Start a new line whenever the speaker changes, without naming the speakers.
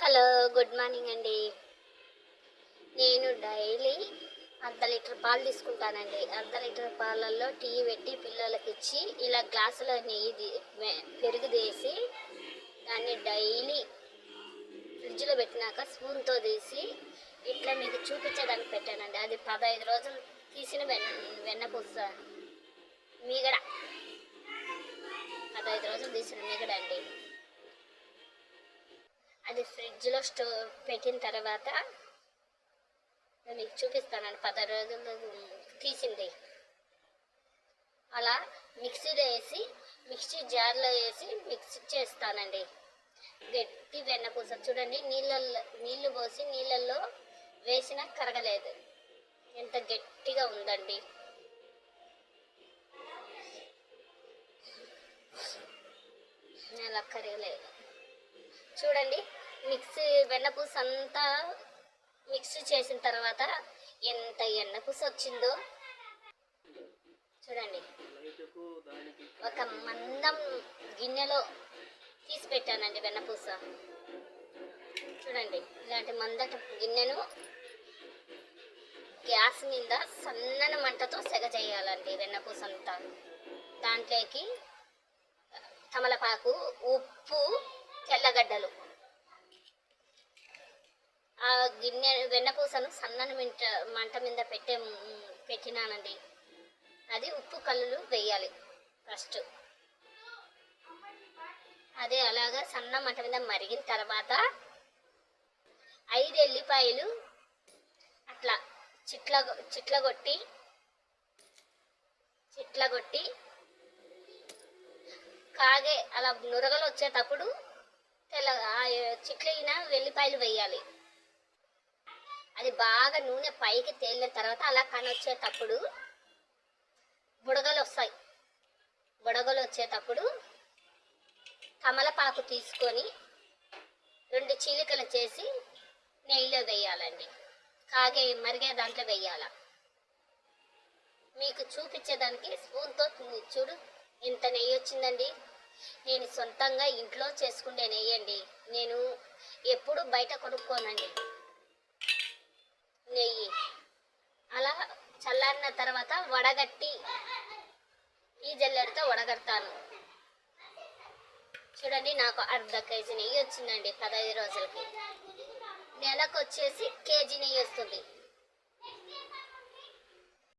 Hello, good morning అండి. నేను daily అర్ధ లీటర్ పాలు తీసుకుంటానండి. అర్ధ లీటర్ పాలల్లో టీ పెట్టి పిల్లలకి ఇచ్చి ఇలా గ్లాసులో నెయ్యి పెరుగు తీసి దాన్ని డైలీ ఫ్రిడ్జ్లో పెట్టినాక స్పూన్తో తీసి ఇట్లా మీకు చూపించేదానికి పెట్టానండి. అది 15 రోజులు తీసిన వెన్నపూస మీగడ, 15 రోజులు తీసిన మీగడ అండి. అది ఫ్రిడ్జ్లో పెట్టిన తర్వాత మీకు చూపిస్తానండి. 10 రోజులు తీసింది అలా మిక్సీలో వేసి మిక్సీ జార్లో వేసి మిక్సీ చేస్తానండి. గట్టి వెన్నపూస చూడండి, నీళ్ళు పోసి నీళ్ళల్లో వేసినా కరగలేదు, ఎంత గట్టిగా ఉందండి. అలా కరగలేదు చూడండి. మిక్సీ వెన్నపూస అంతా మిక్సీ చేసిన తర్వాత ఎంత ఎన్నపూస వచ్చిందో చూడండి. ఒక మందం గిన్నెలో తీసి పెట్టానండి వెన్నపూస. చూడండి, ఇలాంటి మందటి గిన్నెను గ్యాస్ మీద సన్నని మంటతో సెగ చేయాలండి. వెన్నపూస అంతా దాంట్లోకి తమలపాకు, ఉప్పు, తెల్లగడ్డలు, ఆ గిన్నె వెన్నపూసను సన్నని మంట మీద పెట్టినానండి. అది ఉప్పు కల్లులు వేయాలి ఫస్ట్. అదే అలాగా సన్న మంట మీద మరిగిన తర్వాత 5 ఎల్లిపాయలు అట్లా చిట్లగొట్టి కాగే అలా నురగలు వచ్చేటప్పుడు చిట్లైన వెల్లిపాయలు వేయాలి. అది బాగా నూనె పైకి తేలిన తర్వాత అలా కనొచ్చేటప్పుడు బుడగలు వచ్చేటప్పుడు తమలపాకు తీసుకొని 2 చీలికలు చేసి నెయ్యిలో వేయాలండి. మరిగే దాంట్లో వేయాల. మీకు చూపించేదానికి స్పూన్తో చూడు ఇంత నెయ్యి వచ్చిందండి. నేను సొంతంగా ఇంట్లో చేసుకుంటే నెయ్యండి. నేను ఎప్పుడు బయట కొనుక్కోనండి నెయ్యి. అలా చల్లారిన తర్వాత వడగట్టి ఈ జల్లెడతో వడగడతాను. చూడండి, నాకు అర్ధ కేజీ నెయ్యి వచ్చిందండి 15 రోజులకి. నెలకు వచ్చేసి కేజీ నెయ్యి వస్తుంది.